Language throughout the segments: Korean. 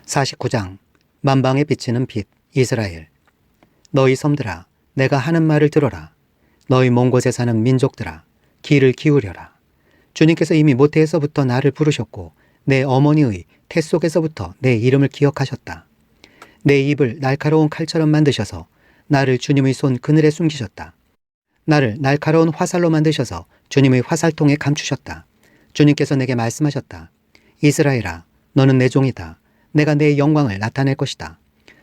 49장 만방에 비치는 빛 이스라엘. 너희 섬들아, 내가 하는 말을 들어라. 너희 먼 곳에 사는 민족들아, 귀를 기울여라. 주님께서 이미 모태에서부터 나를 부르셨고 내 어머니의 태 속에서부터 내 이름을 기억하셨다. 내 입을 날카로운 칼처럼 만드셔서 나를 주님의 손 그늘에 숨기셨다. 나를 날카로운 화살로 만드셔서 주님의 화살통에 감추셨다. 주님께서 내게 말씀하셨다. 이스라엘아, 너는 내 종이다. 내가 내 영광을 나타낼 것이다.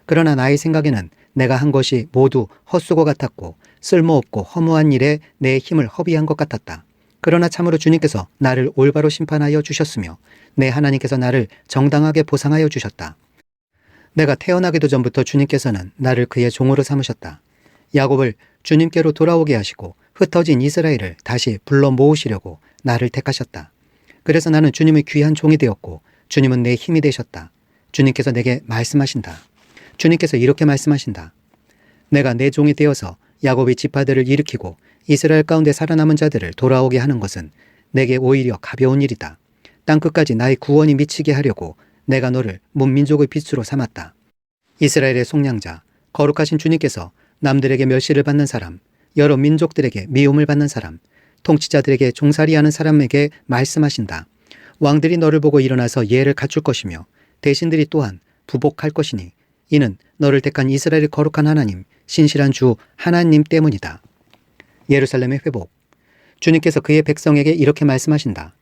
그러나 나의 생각에는 내가 한 것이 모두 헛수고 같았고 쓸모없고 허무한 일에 내 힘을 허비한 것 같았다. 그러나 참으로 주님께서 나를 올바로 심판하여 주셨으며 내 하나님께서 나를 정당하게 보상하여 주셨다. 내가 태어나기도 전부터 주님께서는 나를 그의 종으로 삼으셨다. 야곱을 주님께로 돌아오게 하시고 흩어진 이스라엘을 다시 불러 모으시려고 나를 택하셨다. 그래서 나는 주님의 귀한 종이 되었고 주님은 내 힘이 되셨다. 주님께서 내게 말씀하신다. 주님께서 이렇게 말씀하신다. 내가 내 종이 되어서 야곱의 지파들을 일으키고 이스라엘 가운데 살아남은 자들을 돌아오게 하는 것은 내게 오히려 가벼운 일이다. 땅끝까지 나의 구원이 미치게 하려고 내가 너를 문민족의 빛으로 삼았다. 이스라엘의 속량자, 거룩하신 주님께서 남들에게 멸시를 받는 사람, 여러 민족들에게 미움을 받는 사람, 통치자들에게 종살이하는 사람에게 말씀하신다. 왕들이 너를 보고 일어나서 예를 갖출 것이며 대신들이 또한 부복할 것이니 이는 너를 택한 이스라엘의 거룩한 하나님, 신실한 주 하나님 때문이다. 예루살렘의 회복. 주님께서 그의 백성에게 이렇게 말씀하신다.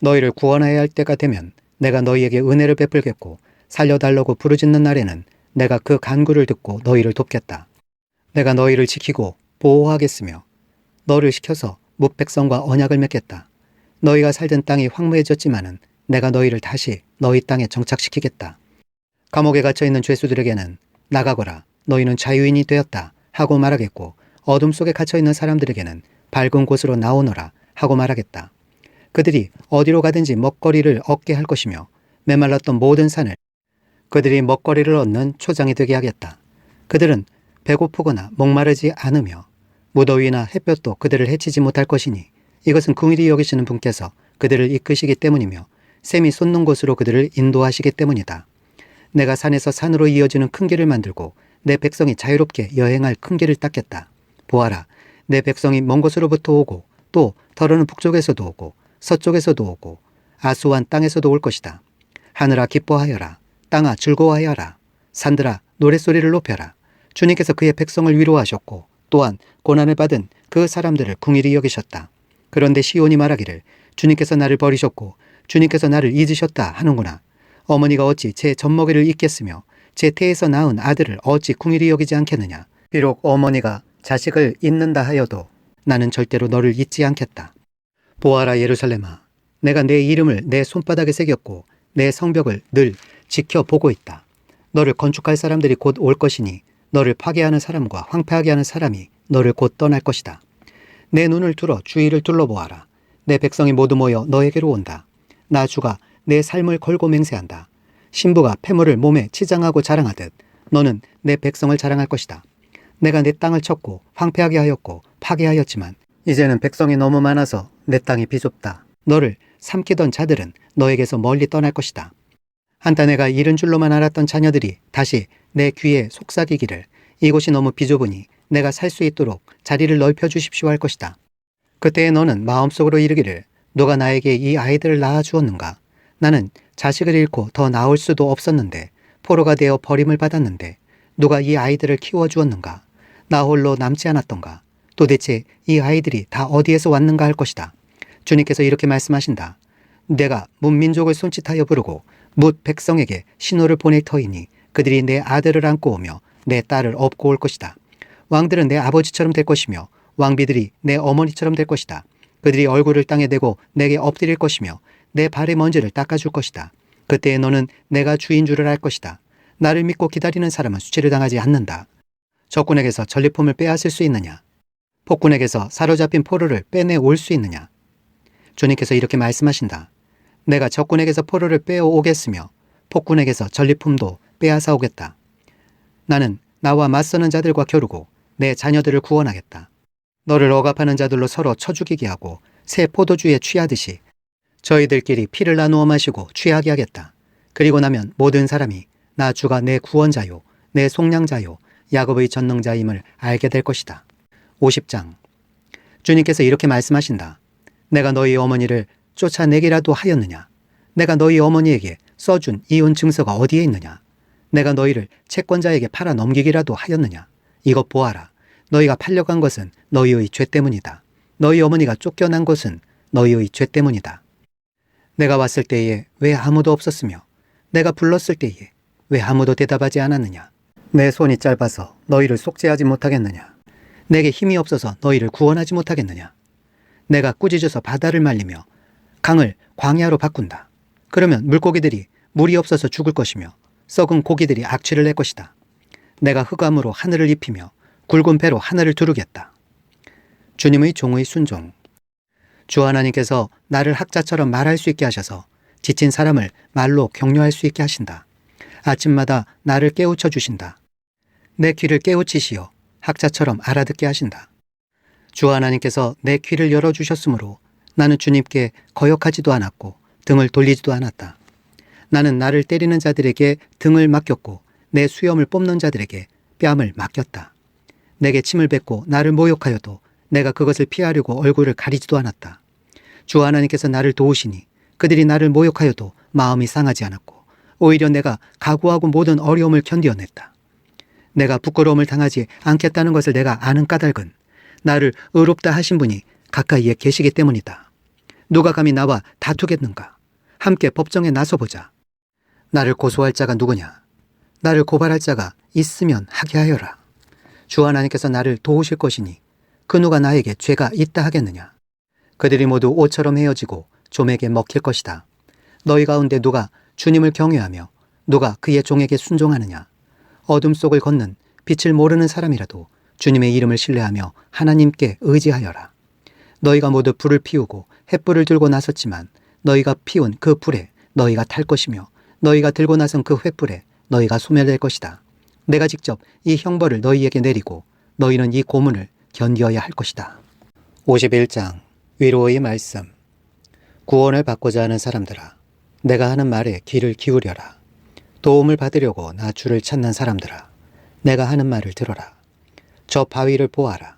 너희를 구원하여야 할 때가 되면 내가 너희에게 은혜를 베풀겠고 살려달라고 부르짖는 날에는 내가 그 간구를 듣고 너희를 돕겠다. 내가 너희를 지키고 보호하겠으며 너를 시켜서 뭇백성과 언약을 맺겠다. 너희가 살던 땅이 황무해졌지만은 내가 너희를 다시 너희 땅에 정착시키겠다. 감옥에 갇혀있는 죄수들에게는 나가거라, 너희는 자유인이 되었다 하고 말하겠고 어둠 속에 갇혀있는 사람들에게는 밝은 곳으로 나오너라 하고 말하겠다. 그들이 어디로 가든지 먹거리를 얻게 할 것이며 메말랐던 모든 산을 그들이 먹거리를 얻는 초장이 되게 하겠다. 그들은 배고프거나 목마르지 않으며 무더위나 햇볕도 그들을 해치지 못할 것이니 이것은 긍휼히 여기시는 분께서 그들을 이끄시기 때문이며 샘이 솟는 곳으로 그들을 인도하시기 때문이다. 내가 산에서 산으로 이어지는 큰 길을 만들고 내 백성이 자유롭게 여행할 큰 길을 닦겠다. 보아라, 내 백성이 먼 곳으로부터 오고 또 더러는 북쪽에서도 오고 서쪽에서도 오고 아수완 땅에서도 올 것이다. 하늘아 기뻐하여라. 땅아 즐거워하여라. 산들아 노랫소리를 높여라. 주님께서 그의 백성을 위로하셨고 또한 고난을 받은 그 사람들을 긍휼히 여기셨다. 그런데 시온이 말하기를 주님께서 나를 버리셨고 주님께서 나를 잊으셨다 하는구나. 어머니가 어찌 제 젖먹이를 잊겠으며 제 태에서 낳은 아들을 어찌 긍휼히 여기지 않겠느냐. 비록 어머니가 자식을 잊는다 하여도 나는 절대로 너를 잊지 않겠다. 보아라 예루살렘아, 내가 내 이름을 내 손바닥에 새겼고 내 성벽을 늘 지켜보고 있다. 너를 건축할 사람들이 곧 올 것이니 너를 파괴하는 사람과 황폐하게 하는 사람이 너를 곧 떠날 것이다. 내 눈을 들어 주위를 둘러보아라. 내 백성이 모두 모여 너에게로 온다. 나 주가 내 삶을 걸고 맹세한다. 신부가 폐물을 몸에 치장하고 자랑하듯 너는 내 백성을 자랑할 것이다. 내가 내 땅을 쳤고 황폐하게 하였고 파괴하였지만 이제는 백성이 너무 많아서 내 땅이 비좁다. 너를 삼키던 자들은 너에게서 멀리 떠날 것이다. 한때 내가 잃은 줄로만 알았던 자녀들이 다시 내 귀에 속삭이기를 이곳이 너무 비좁으니 내가 살 수 있도록 자리를 넓혀 주십시오 할 것이다. 그때에 너는 마음속으로 이르기를 누가 나에게 이 아이들을 낳아 주었는가. 나는 자식을 잃고 더 낳을 수도 없었는데 포로가 되어 버림을 받았는데 누가 이 아이들을 키워 주었는가. 나 홀로 남지 않았던가. 도대체 이 아이들이 다 어디에서 왔는가 할 것이다. 주님께서 이렇게 말씀하신다. 내가 문민족을 손짓하여 부르고 뭇 백성에게 신호를 보낼 터이니 그들이 내 아들을 안고 오며 내 딸을 업고 올 것이다. 왕들은 내 아버지처럼 될 것이며 왕비들이 내 어머니처럼 될 것이다. 그들이 얼굴을 땅에 대고 내게 엎드릴 것이며 내 발의 먼지를 닦아줄 것이다. 그때에 너는 내가 주인 줄을 알 것이다. 나를 믿고 기다리는 사람은 수치를 당하지 않는다. 적군에게서 전리품을 빼앗을 수 있느냐? 폭군에게서 사로잡힌 포로를 빼내올 수 있느냐? 주님께서 이렇게 말씀하신다. 내가 적군에게서 포로를 빼어오겠으며 폭군에게서 전리품도 빼앗아 오겠다. 나는 나와 맞서는 자들과 겨루고 내 자녀들을 구원하겠다. 너를 억압하는 자들로 서로 쳐 죽이게 하고 새 포도주에 취하듯이 저희들끼리 피를 나누어 마시고 취하게 하겠다. 그리고 나면 모든 사람이 나 주가 내 구원자요 내 속량자요 야곱의 전능자임을 알게 될 것이다. 50장. 주님께서 이렇게 말씀하신다. 내가 너희 어머니를 쫓아내기라도 하였느냐? 내가 너희 어머니에게 써준 이혼 증서가 어디에 있느냐? 내가 너희를 채권자에게 팔아 넘기기라도 하였느냐? 이것 보아라. 너희가 팔려간 것은 너희의 죄 때문이다. 너희 어머니가 쫓겨난 것은 너희의 죄 때문이다. 내가 왔을 때에 왜 아무도 없었으며 내가 불렀을 때에 왜 아무도 대답하지 않았느냐? 내 손이 짧아서 너희를 속죄하지 못하겠느냐? 내게 힘이 없어서 너희를 구원하지 못하겠느냐? 내가 꾸짖어서 바다를 말리며 강을 광야로 바꾼다. 그러면 물고기들이 물이 없어서 죽을 것이며 썩은 고기들이 악취를 낼 것이다. 내가 흑암으로 하늘을 입히며 굵은 배로 하늘을 두르겠다. 주님의 종의 순종. 주 하나님께서 나를 학자처럼 말할 수 있게 하셔서 지친 사람을 말로 격려할 수 있게 하신다. 아침마다 나를 깨우쳐 주신다. 내 귀를 깨우치시어 학자처럼 알아듣게 하신다. 주 하나님께서 내 귀를 열어주셨으므로 나는 주님께 거역하지도 않았고 등을 돌리지도 않았다. 나는 나를 때리는 자들에게 등을 맡겼고 내 수염을 뽑는 자들에게 뺨을 맡겼다. 내게 침을 뱉고 나를 모욕하여도 내가 그것을 피하려고 얼굴을 가리지도 않았다. 주 하나님께서 나를 도우시니 그들이 나를 모욕하여도 마음이 상하지 않았고 오히려 내가 각오하고 모든 어려움을 견디어냈다. 내가 부끄러움을 당하지 않겠다는 것을 내가 아는 까닭은 나를 의롭다 하신 분이 가까이에 계시기 때문이다. 누가 감히 나와 다투겠는가? 함께 법정에 나서보자. 나를 고소할 자가 누구냐? 나를 고발할 자가 있으면 하게 하여라. 주 하나님께서 나를 도우실 것이니 그 누가 나에게 죄가 있다 하겠느냐? 그들이 모두 옷처럼 헤어지고 좀에게 먹힐 것이다. 너희 가운데 누가 주님을 경외하며 누가 그의 종에게 순종하느냐? 어둠 속을 걷는 빛을 모르는 사람이라도 주님의 이름을 신뢰하며 하나님께 의지하여라. 너희가 모두 불을 피우고 횃불을 들고 나섰지만 너희가 피운 그 불에 너희가 탈 것이며 너희가 들고 나선 그 횃불에 너희가 소멸될 것이다. 내가 직접 이 형벌을 너희에게 내리고 너희는 이 고문을 견디어야 할 것이다. 51장. 위로의 말씀. 구원을 받고자 하는 사람들아, 내가 하는 말에 귀를 기울여라. 도움을 받으려고 나 주를 찾는 사람들아, 내가 하는 말을 들어라. 저 바위를 보아라.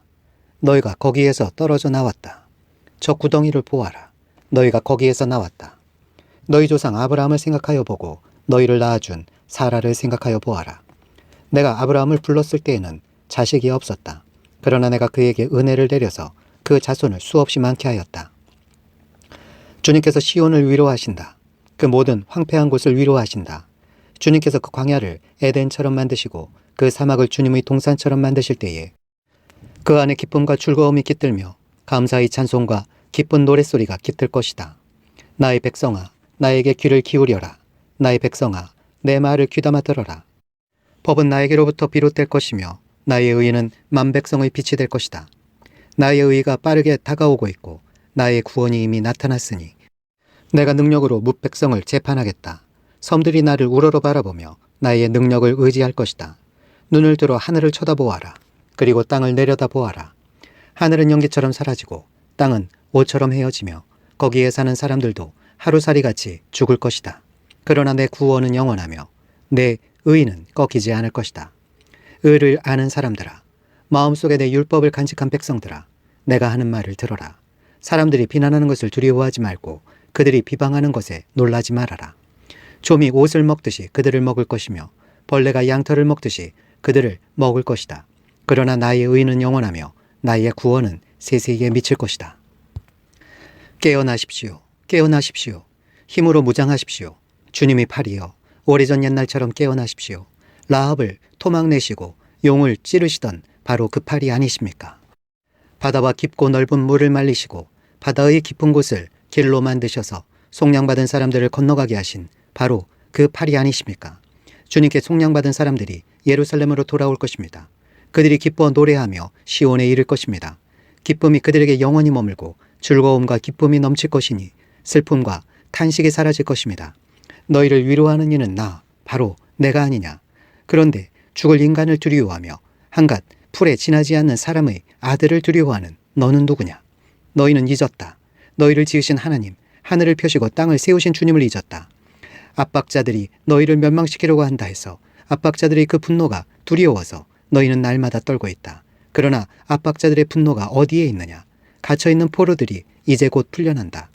너희가 거기에서 떨어져 나왔다. 저 구덩이를 보아라. 너희가 거기에서 나왔다. 너희 조상 아브라함을 생각하여 보고 너희를 낳아준 사라를 생각하여 보아라. 내가 아브라함을 불렀을 때에는 자식이 없었다. 그러나 내가 그에게 은혜를 내려서 그 자손을 수없이 많게 하였다. 주님께서 시온을 위로하신다. 그 모든 황폐한 곳을 위로하신다. 주님께서 그 광야를 에덴처럼 만드시고 그 사막을 주님의 동산처럼 만드실 때에 그 안에 기쁨과 즐거움이 깃들며 감사의 찬송과 기쁜 노랫소리가 깃들 것이다. 나의 백성아, 나에게 귀를 기울여라. 나의 백성아, 내 말을 귀담아 들어라. 법은 나에게로부터 비롯될 것이며 나의 의는 만백성의 빛이 될 것이다. 나의 의가 빠르게 다가오고 있고 나의 구원이 이미 나타났으니 내가 능력으로 뭇백성을 재판하겠다. 섬들이 나를 우러러 바라보며 나의 능력을 의지할 것이다. 눈을 들어 하늘을 쳐다보아라. 그리고 땅을 내려다보아라. 하늘은 연기처럼 사라지고 땅은 옷처럼 헤어지며 거기에 사는 사람들도 하루살이같이 죽을 것이다. 그러나 내 구원은 영원하며 내 의는 꺾이지 않을 것이다. 의를 아는 사람들아, 마음속에 내 율법을 간직한 백성들아, 내가 하는 말을 들어라. 사람들이 비난하는 것을 두려워하지 말고 그들이 비방하는 것에 놀라지 말아라. 좀이 옷을 먹듯이 그들을 먹을 것이며 벌레가 양털을 먹듯이 그들을 먹을 것이다. 그러나 나의 의는 영원하며 나의 구원은 세세에 미칠 것이다. 깨어나십시오. 깨어나십시오. 힘으로 무장하십시오. 주님이 팔이여, 오래전 옛날처럼 깨어나십시오. 라합을 토막내시고 용을 찌르시던 바로 그 팔이 아니십니까? 바다와 깊고 넓은 물을 말리시고 바다의 깊은 곳을 길로 만드셔서 속량받은 사람들을 건너가게 하신 바로 그 팔이 아니십니까? 주님께 속량받은 사람들이 예루살렘으로 돌아올 것입니다. 그들이 기뻐 노래하며 시온에 이를 것입니다. 기쁨이 그들에게 영원히 머물고 즐거움과 기쁨이 넘칠 것이니 슬픔과 탄식이 사라질 것입니다. 너희를 위로하는 이는 나, 바로 내가 아니냐. 그런데 죽을 인간을 두려워하며 한갓 풀에 지나지 않는 사람의 아들을 두려워하는 너는 누구냐? 너희는 잊었다. 너희를 지으신 하나님, 하늘을 펴시고 땅을 세우신 주님을 잊었다. 압박자들이 너희를 멸망시키려고 한다 해서 압박자들의 그 분노가 두려워서 너희는 날마다 떨고 있다. 그러나 압박자들의 분노가 어디에 있느냐? 갇혀있는 포로들이 이제 곧 풀려난다.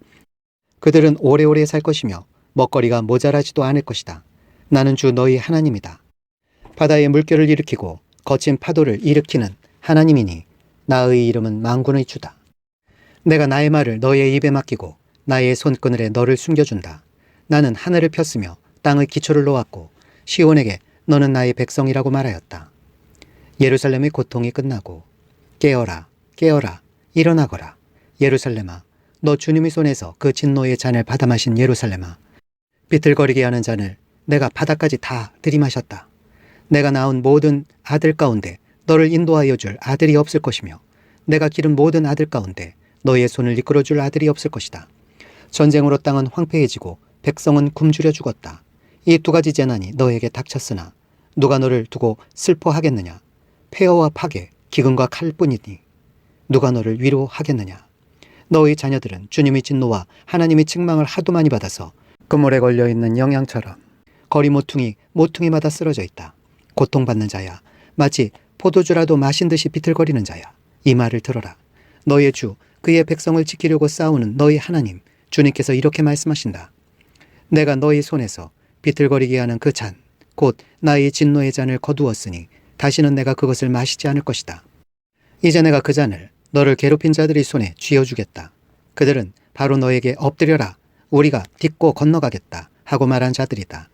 그들은 오래오래 살 것이며 먹거리가 모자라지도 않을 것이다. 나는 주 너희 하나님이다. 바다의 물결을 일으키고 거친 파도를 일으키는 하나님이니 나의 이름은 만군의 주다. 내가 나의 말을 너의 입에 맡기고 나의 손그늘에 너를 숨겨준다. 나는 하늘을 폈으며 땅의 기초를 놓았고 시온에게 너는 나의 백성이라고 말하였다. 예루살렘의 고통이 끝나고 깨어라 깨어라 일어나거라. 예루살렘아 너 주님의 손에서 그 진노의 잔을 받아 마신 예루살렘아 비틀거리게 하는 잔을 내가 바다까지 다 들이마셨다. 내가 낳은 모든 아들 가운데 너를 인도하여 줄 아들이 없을 것이며 내가 기른 모든 아들 가운데 너의 손을 이끌어 줄 아들이 없을 것이다. 전쟁으로 땅은 황폐해지고 백성은 굶주려 죽었다. 이 두 가지 재난이 너에게 닥쳤으나 누가 너를 두고 슬퍼하겠느냐? 폐허와 파괴, 기근과 칼뿐이니 누가 너를 위로하겠느냐? 너의 자녀들은 주님의 진노와 하나님의 책망을 하도 많이 받아서 그물에 걸려있는 영양처럼 거리 모퉁이마다 쓰러져 있다. 고통받는 자야, 마치 포도주라도 마신 듯이 비틀거리는 자야. 이 말을 들어라. 너의 주, 그의 백성을 지키려고 싸우는 너희 하나님, 주님께서 이렇게 말씀하신다. 내가 너희 손에서 비틀거리게 하는 그 잔, 곧 나의 진노의 잔을 거두었으니 다시는 내가 그것을 마시지 않을 것이다. 이제 내가 그 잔을 너를 괴롭힌 자들의 손에 쥐어주겠다. 그들은 바로 너에게 엎드려라, 우리가 딛고 건너가겠다 하고 말한 자들이다.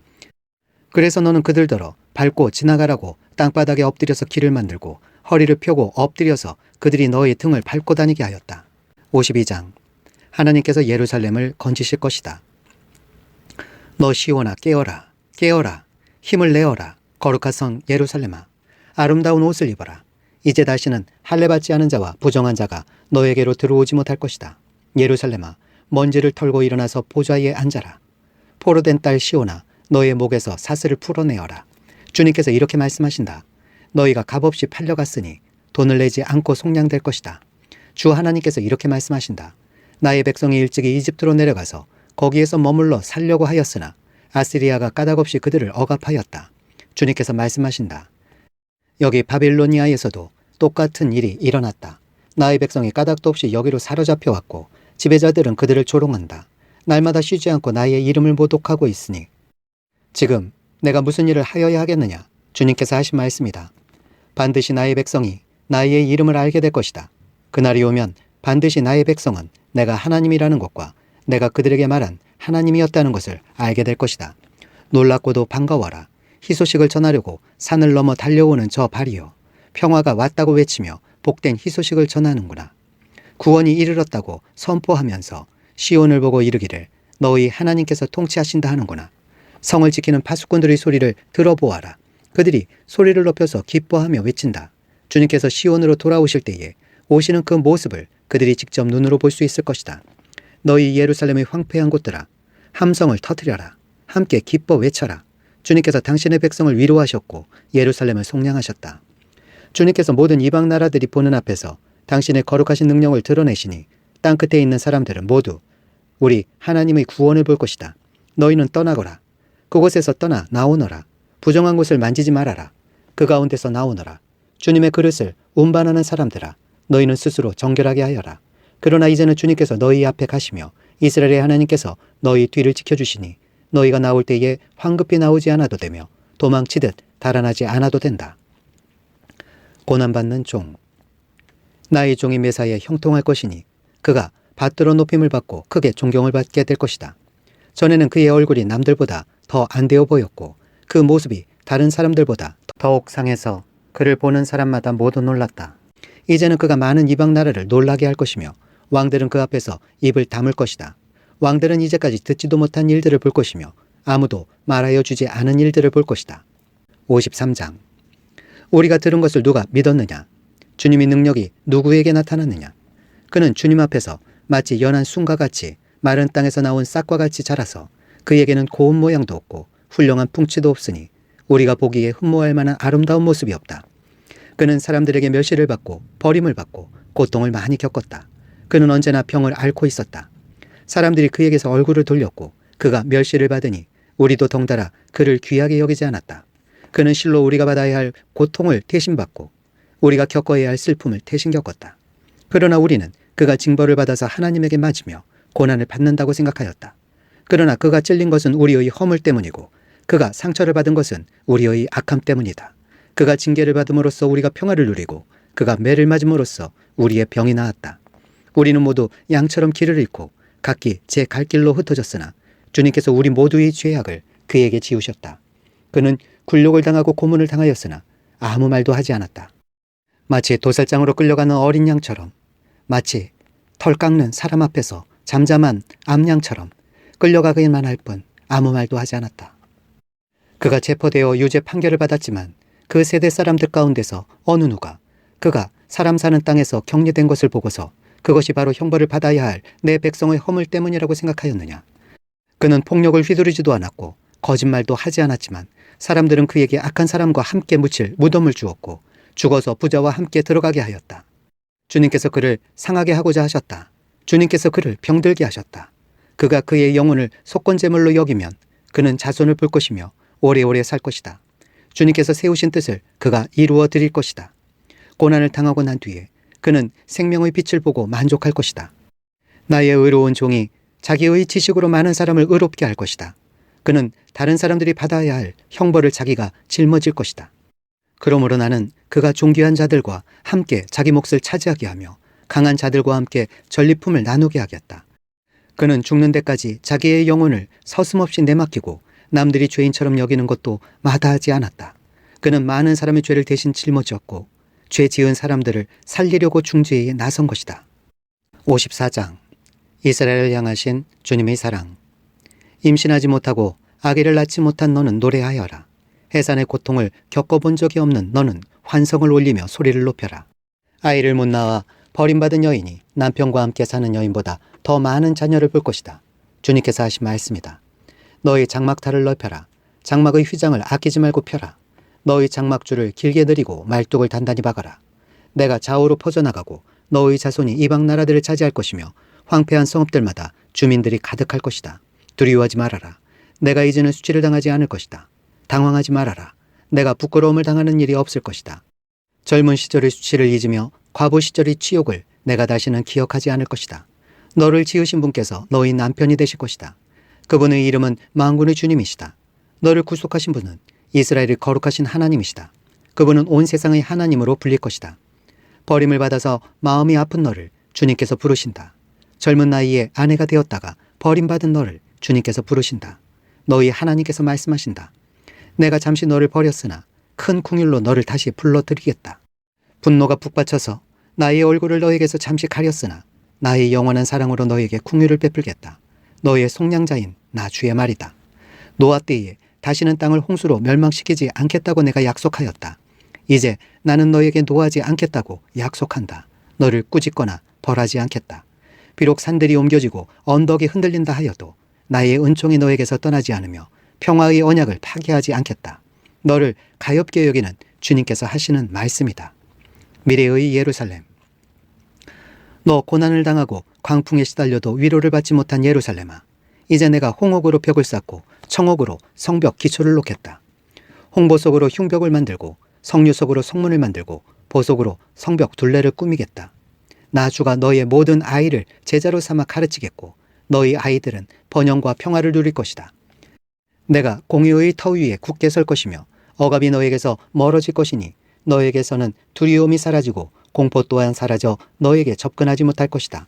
그래서 너는 그들더러 밟고 지나가라고 땅바닥에 엎드려서 길을 만들고 허리를 펴고 엎드려서 그들이 너의 등을 밟고 다니게 하였다. 52장. 하나님께서 예루살렘을 건지실 것이다. 너 시온아 깨어라 깨어라 힘을 내어라 거룩한 성 예루살렘아 아름다운 옷을 입어라. 이제 다시는 할례받지 않은 자와 부정한 자가 너에게로 들어오지 못할 것이다. 예루살렘아 먼지를 털고 일어나서 보좌에 앉아라. 포로된 딸 시온아 너의 목에서 사슬을 풀어내어라. 주님께서 이렇게 말씀하신다. 너희가 값없이 팔려갔으니 돈을 내지 않고 속량될 것이다. 주 하나님께서 이렇게 말씀하신다. 나의 백성이 일찍이 이집트로 내려가서 거기에서 머물러 살려고 하였으나 아시리아가 까닭없이 그들을 억압하였다. 주님께서 말씀하신다. 여기 바빌로니아에서도 똑같은 일이 일어났다. 나의 백성이 까닭도 없이 여기로 사로잡혀 왔고 지배자들은 그들을 조롱한다. 날마다 쉬지 않고 나의 이름을 모독하고 있으니 지금 내가 무슨 일을 하여야 하겠느냐? 주님께서 하신 말씀이다. 반드시 나의 백성이 나의 이름을 알게 될 것이다. 그날이 오면 반드시 나의 백성은 내가 하나님이라는 것과 내가 그들에게 말한 하나님이었다는 것을 알게 될 것이다. 놀랍고도 반가워라. 희소식을 전하려고 산을 넘어 달려오는 저 발이여. 평화가 왔다고 외치며 복된 희소식을 전하는구나. 구원이 이르렀다고 선포하면서 시온을 보고 이르기를 너희 하나님께서 통치하신다 하는구나. 성을 지키는 파수꾼들의 소리를 들어보아라. 그들이 소리를 높여서 기뻐하며 외친다. 주님께서 시온으로 돌아오실 때에 오시는 그 모습을 그들이 직접 눈으로 볼 수 있을 것이다. 너희 예루살렘의 황폐한 곳들아 함성을 터뜨려라. 함께 기뻐 외쳐라. 주님께서 당신의 백성을 위로하셨고 예루살렘을 속량하셨다. 주님께서 모든 이방 나라들이 보는 앞에서 당신의 거룩하신 능력을 드러내시니 땅끝에 있는 사람들은 모두 우리 하나님의 구원을 볼 것이다. 너희는 떠나거라. 그곳에서 떠나 나오너라. 부정한 곳을 만지지 말아라. 그 가운데서 나오너라. 주님의 그릇을 운반하는 사람들아 너희는 스스로 정결하게 하여라. 그러나 이제는 주님께서 너희 앞에 가시며 이스라엘의 하나님께서 너희 뒤를 지켜주시니 너희가 나올 때에 황급히 나오지 않아도 되며 도망치듯 달아나지 않아도 된다. 고난받는 종. 나의 종이 메사에 형통할 것이니 그가 받들어 높임을 받고 크게 존경을 받게 될 것이다. 전에는 그의 얼굴이 남들보다 더 안 되어 보였고 그 모습이 다른 사람들보다 더욱 상해서 그를 보는 사람마다 모두 놀랐다. 이제는 그가 많은 이방 나라를 놀라게 할 것이며 왕들은 그 앞에서 입을 다물 것이다. 왕들은 이제까지 듣지도 못한 일들을 볼 것이며 아무도 말하여 주지 않은 일들을 볼 것이다. 53장. 우리가 들은 것을 누가 믿었느냐? 주님의 능력이 누구에게 나타났느냐? 그는 주님 앞에서 마치 연한 순과 같이 마른 땅에서 나온 싹과 같이 자라서 그에게는 고운 모양도 없고 훌륭한 풍치도 없으니 우리가 보기에 흠모할 만한 아름다운 모습이 없다. 그는 사람들에게 멸시를 받고 버림을 받고 고통을 많이 겪었다. 그는 언제나 병을 앓고 있었다. 사람들이 그에게서 얼굴을 돌렸고 그가 멸시를 받으니 우리도 덩달아 그를 귀하게 여기지 않았다. 그는 실로 우리가 받아야 할 고통을 대신 받고 우리가 겪어야 할 슬픔을 대신 겪었다. 그러나 우리는 그가 징벌을 받아서 하나님에게 맞으며 고난을 받는다고 생각하였다. 그러나 그가 찔린 것은 우리의 허물 때문이고 그가 상처를 받은 것은 우리의 악함 때문이다. 그가 징계를 받음으로써 우리가 평화를 누리고 그가 매를 맞음으로써 우리의 병이 나았다. 우리는 모두 양처럼 길을 잃고 각기 제 갈 길로 흩어졌으나 주님께서 우리 모두의 죄악을 그에게 지우셨다. 그는 굴욕을 당하고 고문을 당하였으나 아무 말도 하지 않았다. 마치 도살장으로 끌려가는 어린 양처럼, 마치 털 깎는 사람 앞에서 잠잠한 암양처럼 끌려가기만 할 뿐 아무 말도 하지 않았다. 그가 체포되어 유죄 판결을 받았지만 그 세대 사람들 가운데서 어느 누가 그가 사람 사는 땅에서 격리된 것을 보고서 그것이 바로 형벌을 받아야 할 내 백성의 허물 때문이라고 생각하였느냐. 그는 폭력을 휘두르지도 않았고 거짓말도 하지 않았지만 사람들은 그에게 악한 사람과 함께 묻힐 무덤을 주었고 죽어서 부자와 함께 들어가게 하였다. 주님께서 그를 상하게 하고자 하셨다. 주님께서 그를 병들게 하셨다. 그가 그의 영혼을 속건제물로 여기면 그는 자손을 볼 것이며 오래오래 살 것이다. 주님께서 세우신 뜻을 그가 이루어 드릴 것이다. 고난을 당하고 난 뒤에 그는 생명의 빛을 보고 만족할 것이다. 나의 의로운 종이 자기의 지식으로 많은 사람을 의롭게 할 것이다. 그는 다른 사람들이 받아야 할 형벌을 자기가 짊어질 것이다. 그러므로 나는 그가 존귀한 자들과 함께 자기 몫을 차지하게 하며 강한 자들과 함께 전리품을 나누게 하겠다. 그는 죽는 데까지 자기의 영혼을 서슴없이 내맡기고 남들이 죄인처럼 여기는 것도 마다하지 않았다. 그는 많은 사람의 죄를 대신 짊어졌고 죄 지은 사람들을 살리려고 중재에 나선 것이다. 54장 이스라엘을 향하신 주님의 사랑. 임신하지 못하고 아기를 낳지 못한 너는 노래하여라. 해산의 고통을 겪어본 적이 없는 너는 환성을 올리며 소리를 높여라. 아이를 못 낳아 버림받은 여인이 남편과 함께 사는 여인보다 더 많은 자녀를 볼 것이다. 주님께서 하신 말씀이다. 너희 장막탈을 넓혀라. 장막의 휘장을 아끼지 말고 펴라. 너희 장막줄을 길게 늘이고 말뚝을 단단히 박아라. 내가 좌우로 퍼져나가고 너희 자손이 이방 나라들을 차지할 것이며 황폐한 성읍들마다 주민들이 가득할 것이다. 두려워하지 말아라. 내가 이제는 수치를 당하지 않을 것이다. 당황하지 말아라. 내가 부끄러움을 당하는 일이 없을 것이다. 젊은 시절의 수치를 잊으며 과부 시절의 치욕을 내가 다시는 기억하지 않을 것이다. 너를 지으신 분께서 너희 남편이 되실 것이다. 그분의 이름은 만군의 주님이시다. 너를 구속하신 분은 이스라엘의 거룩하신 하나님이시다. 그분은 온 세상의 하나님으로 불릴 것이다. 버림을 받아서 마음이 아픈 너를 주님께서 부르신다. 젊은 나이에 아내가 되었다가 버림받은 너를 주님께서 부르신다. 너희 하나님께서 말씀하신다. 내가 잠시 너를 버렸으나 큰 궁율로 너를 다시 불러들이겠다. 분노가 북받쳐서 나의 얼굴을 너에게서 잠시 가렸으나 나의 영원한 사랑으로 너에게 궁율을 베풀겠다. 너의 속량자인 나 주의 말이다. 노아 때에 다시는 땅을 홍수로 멸망시키지 않겠다고 내가 약속하였다. 이제 나는 너에게 노하지 않겠다고 약속한다. 너를 꾸짖거나 벌하지 않겠다. 비록 산들이 옮겨지고 언덕이 흔들린다 하여도 나의 은총이 너에게서 떠나지 않으며 평화의 언약을 파괴하지 않겠다. 너를 가엾게 여기는 주님께서 하시는 말씀이다. 미래의 예루살렘. 너 고난을 당하고 광풍에 시달려도 위로를 받지 못한 예루살렘아. 이제 내가 홍옥으로 벽을 쌓고 청옥으로 성벽 기초를 놓겠다. 홍보석으로 흉벽을 만들고 석류석으로 성문을 만들고 보석으로 성벽 둘레를 꾸미겠다. 나 주가 너의 모든 아이를 제자로 삼아 가르치겠고 너희 아이들은 번영과 평화를 누릴 것이다. 내가 공의의 터 위에 굳게 설 것이며 억압이 너에게서 멀어질 것이니 너에게서는 두려움이 사라지고 공포 또한 사라져 너에게 접근하지 못할 것이다.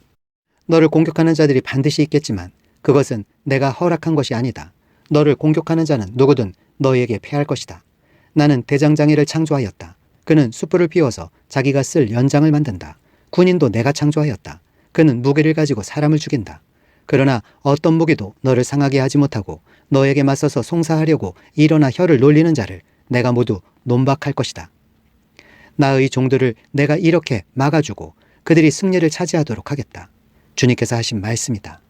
너를 공격하는 자들이 반드시 있겠지만 그것은 내가 허락한 것이 아니다. 너를 공격하는 자는 누구든 너에게 패할 것이다. 나는 대장장이를 창조하였다. 그는 숯불을 피워서 자기가 쓸 연장을 만든다. 군인도 내가 창조하였다. 그는 무기를 가지고 사람을 죽인다. 그러나 어떤 무기도 너를 상하게 하지 못하고 너에게 맞서서 송사하려고 일어나 혀를 놀리는 자를 내가 모두 논박할 것이다. 나의 종들을 내가 이렇게 막아주고 그들이 승리를 차지하도록 하겠다. 주님께서 하신 말씀이다.